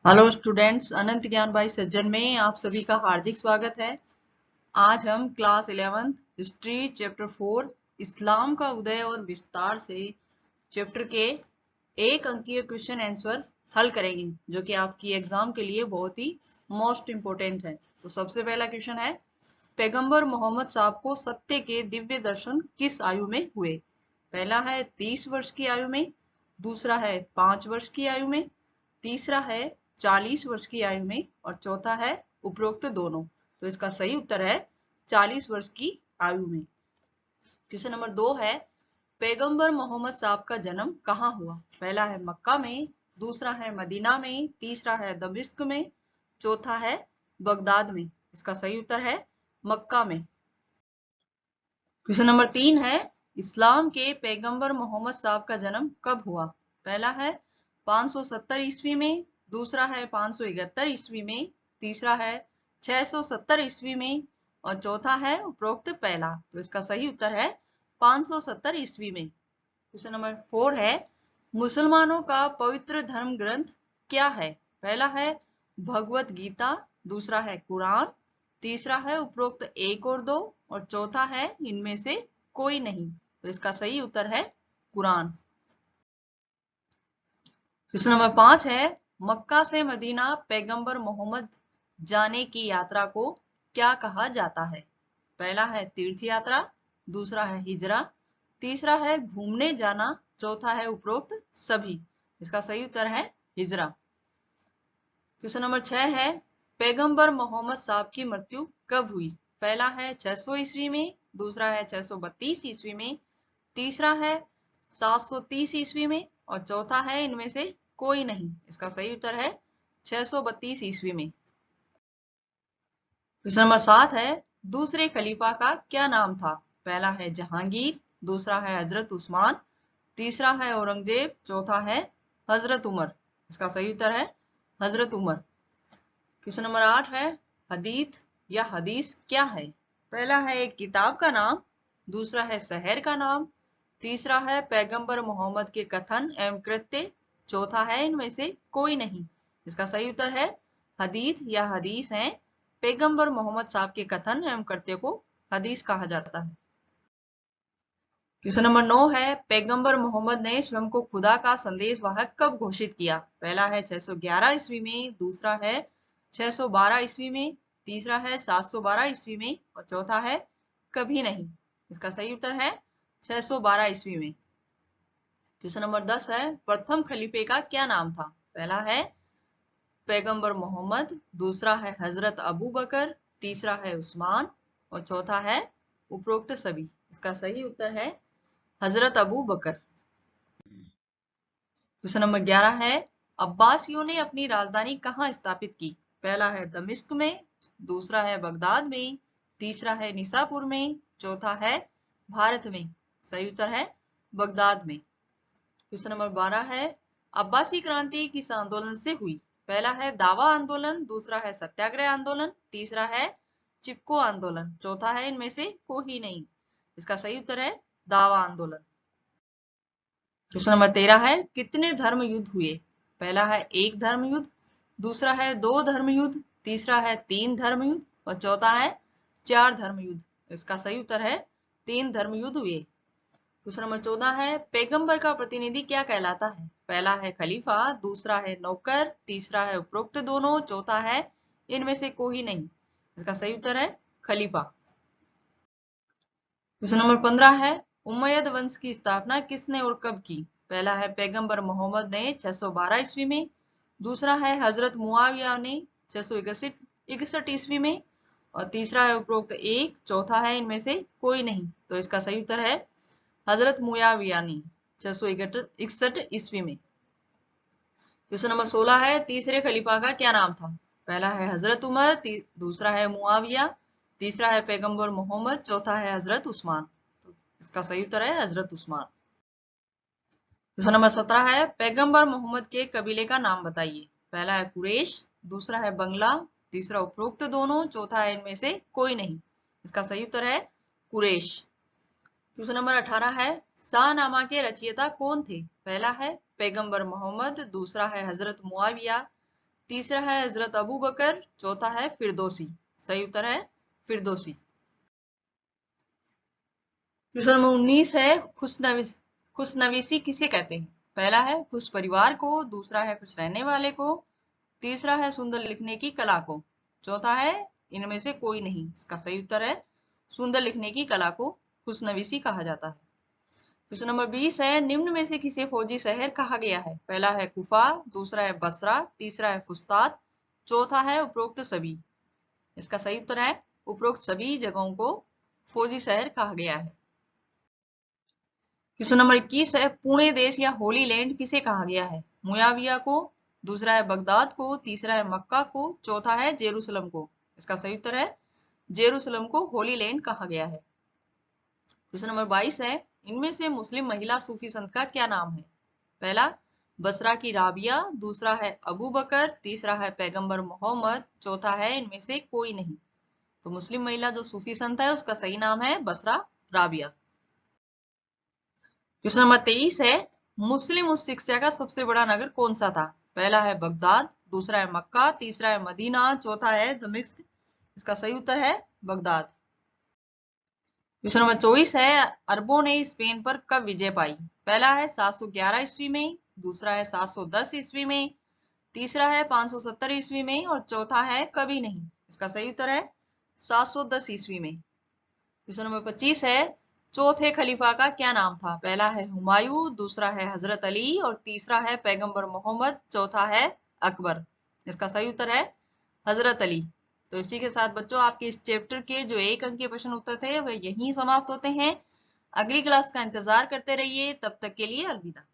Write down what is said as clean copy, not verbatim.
Hello students, अनंत ज्ञान भाई सज्जन में आप सभी का हार्दिक स्वागत है। आज हम क्लास 11 हिस्ट्री चैप्टर 4 इस्लाम का उदय और विस्तार से चैप्टर के एक अंकीय क्वेश्चन आंसर हल करेंगे, जो कि आपकी एग्जाम के लिए बहुत ही मोस्ट इंपोर्टेंट है। तो सबसे पहला क्वेश्चन है, पैगंबर मोहम्मद साहब को सत्य के दिव्य दर्शन किस आयु में हुए? पहला है 30 वर्ष की आयु में, दूसरा है 5 वर्ष की आयु में, तीसरा है 40 वर्ष की आयु में और चौथा है उपरोक्त दोनों। तो इसका सही उत्तर है 40 वर्ष की आयु में। क्वेश्चन नंबर 2 है, पैगंबर मोहम्मद साहब का जन्म कहाँ हुआ? पहला है मक्का में, दूसरा है मदीना में, तीसरा है दमिश्क में, चौथा है बगदाद में। इसका सही उत्तर है मक्का में। क्वेश्चन नंबर 3 है, इस्लाम के पैगंबर मोहम्मद साहब का जन्म कब हुआ? पहला है 570 ईस्वी में, दूसरा है 571 ईस्वी में, तीसरा है 670 ईस्वी में और चौथा है उपरोक्त पहला। तो इसका सही उत्तर है 570 ईस्वी में। क्वेश्चन नंबर 4 है, मुसलमानों का पवित्र धर्म ग्रंथ क्या है? पहला है भगवत गीता, दूसरा है कुरान, तीसरा है उपरोक्त एक और दो और चौथा है इनमें से कोई नहीं। तो इसका सही उत्तर है कुरान। क्वेश्चन नंबर 5 है, मक्का से मदीना पैगंबर मोहम्मद जाने की यात्रा को क्या कहा जाता है? पहला है तीर्थ यात्रा, दूसरा है हिजरा, तीसरा है घूमने जाना, चौथा है उपरोक्त सभी। इसका सही उत्तर है हिजरा। क्वेश्चन नंबर 6 है, पैगंबर मोहम्मद साहब की मृत्यु कब हुई? पहला है 600 ईस्वी में, दूसरा है 632 ईस्वी में, तीसरा है 730 ईस्वी में और चौथा है इनमें से कोई नहीं। इसका सही उत्तर है 632 ईस्वी में। क्वेश्चन नंबर 7 है, दूसरे खलीफा का क्या नाम था? पहला है जहांगीर, दूसरा है हजरत उस्मान, तीसरा है औरंगजेब, चौथा है हजरत उमर। इसका सही उत्तर है हजरत उमर। क्वेश्चन नंबर 8 है, हदीथ या हदीस क्या है? पहला है एक किताब का नाम, दूसरा है शहर का नाम, तीसरा है पैगंबर मोहम्मद के कथन एवं कृत्य, चौथा है इनमें से कोई नहीं। इसका सही उत्तर है हदीथ या हदीस है। पैगंबर मोहम्मद साहब के कथन एवं कृत्य को हदीस कहा जाता है। क्वेश्चन नंबर 9 है, पैगंबर मोहम्मद ने स्वयं को खुदा का संदेशवाहक कब घोषित किया? पहला है 611 ईस्वी में, दूसरा है 612 ईस्वी में, तीसरा है 712 ईस्वी में और चौथा है कभी नहीं। इसका सही उत्तर है 612 ईस्वी में। क्वेश्चन नंबर 10 है, प्रथम खलीफे का क्या नाम था? पहला है पैगंबर मोहम्मद, दूसरा है हजरत अबू बकर, तीसरा है उस्मान और चौथा है उपरोक्त सभी। इसका सही उत्तर है हजरत अबू बकर। क्वेश्चन नंबर 11 है, अब्बासियों ने अपनी राजधानी कहाँ स्थापित की? पहला है दमिश्क में, दूसरा है बगदाद में, तीसरा है निसापुर में, चौथा है भारत में। सही उत्तर है बगदाद में। क्वेश्चन नंबर 12 है, अब्बासी क्रांति किस आंदोलन से हुई? पहला है दावा आंदोलन, दूसरा है सत्याग्रह आंदोलन, तीसरा है चिपको आंदोलन, चौथा है इनमें से कोई नहीं। इसका सही उत्तर है दावा आंदोलन। क्वेश्चन नंबर 13 है, कितने धर्म युद्ध हुए? पहला है एक धर्म युद्ध, दूसरा है दो धर्म युद्ध, तीसरा है तीन धर्म युद्ध और चौथा है चार धर्म युद्ध। इसका सही उत्तर है तीन धर्म युद्ध हुए। क्वेश्चन नंबर 14 है, पैगंबर का प्रतिनिधि क्या कहलाता है? पहला है खलीफा, दूसरा है नौकर, तीसरा है उपरोक्त दोनों, चौथा है इनमें से कोई नहीं। इसका सही उत्तर है खलीफा। क्वेश्चन नंबर 15 है, उमैयद वंश की स्थापना किसने और कब की? पहला है पैगंबर मोहम्मद ने 612 ईस्वी में, दूसरा है हजरत मुआविया ने 661 ईस्वी में और तीसरा है उपरोक्त एक, चौथा है इनमें से कोई नहीं। तो इसका सही उत्तर है हजरत मुआविया ने 661 ईस्वी में। क्वेश्चन नंबर 16 है, तीसरे खलीफा का क्या नाम था? पहला है हजरत उमर, दूसरा है मुआविया, तीसरा है पैगंबर मोहम्मद, चौथा है हजरत उस्मान। तो इसका सही उत्तर है हजरत उस्मान। क्वेश्चन नंबर 17 है, पैगंबर मोहम्मद के कबीले का नाम बताइए। पहला है कुरैश, दूसरा है बंगला, तीसरा उपरोक्त दोनों, चौथा है इनमें से कोई नहीं। इसका सही उत्तर है कुरैश। क्वेश्चन नंबर 18 है, शाहनामा के रचयिता कौन थे? पहला है पैगंबर मोहम्मद, दूसरा है हजरत मुआविया, तीसरा है हजरत अबू बकर, चौथा है फिरदौसी। सही उत्तर है फिरदौसी। क्वेश्चन नंबर 19 है खुशनवीसी किसे कहते हैं? पहला है खुश परिवार को, दूसरा है खुश रहने वाले को, तीसरा है सुंदर लिखने की कला को, चौथा है इनमें से कोई नहीं। इसका सही उत्तर है सुंदर लिखने की कला को खुशनवीसी कहा जाता है। क्वेश्चन नंबर 20 है निम्न में से किसे फौजी शहर कहा गया है? पहला है कुफा, दूसरा है बसरा, तीसरा है फुस्तात, चौथा है उपरोक्त सभी। इसका सही उत्तर है उपरोक्त सभी जगहों को फौजी शहर कहा गया है। क्वेश्चन नंबर 21 है पुणे देश या होली लैंड किसे कहा गया है? मुयाविया को, दूसरा है बगदाद को, तीसरा है मक्का को, चौथा है जेरूसलम को। इसका सही उत्तर है जेरूसलम को होली लैंड कहा गया है। क्वेश्चन नंबर 22 है इनमें से मुस्लिम महिला सूफी संत का क्या नाम है? पहला बसरा की राबिया, दूसरा है अबू बकर, तीसरा है पैगंबर मोहम्मद, चौथा है इनमें से कोई नहीं। तो मुस्लिम महिला जो सूफी संत है उसका सही नाम है बसरा राबिया। क्वेश्चन नंबर 23 है मुस्लिम उच्च शिक्षा का सबसे बड़ा नगर कौन सा था? पहला है बगदाद, दूसरा है मक्का, तीसरा है मदीना, चौथा है दमिश्क। इसका सही उत्तर है बगदाद। क्वेश्चन नंबर 24 है अरबों ने स्पेन पर कब विजय पाई? पहला है 711 ईस्वी में, दूसरा है 710 ईस्वी में, तीसरा है 570 ईस्वी में और चौथा है कभी नहीं। इसका सही उत्तर है 710 ईस्वी में। क्वेश्चन नंबर 25 है चौथे खलीफा का क्या नाम था? पहला है हुमायूं, दूसरा है हजरत अली और तीसरा है पैगंबर मोहम्मद, चौथा है अकबर। इसका सही उत्तर है हजरत अली। तो इसी के साथ बच्चों आपके इस चैप्टर के जो 1 अंक के प्रश्न उत्तर थे वह यहीं समाप्त होते हैं। अगली क्लास का इंतजार करते रहिए, तब तक के लिए अलविदा।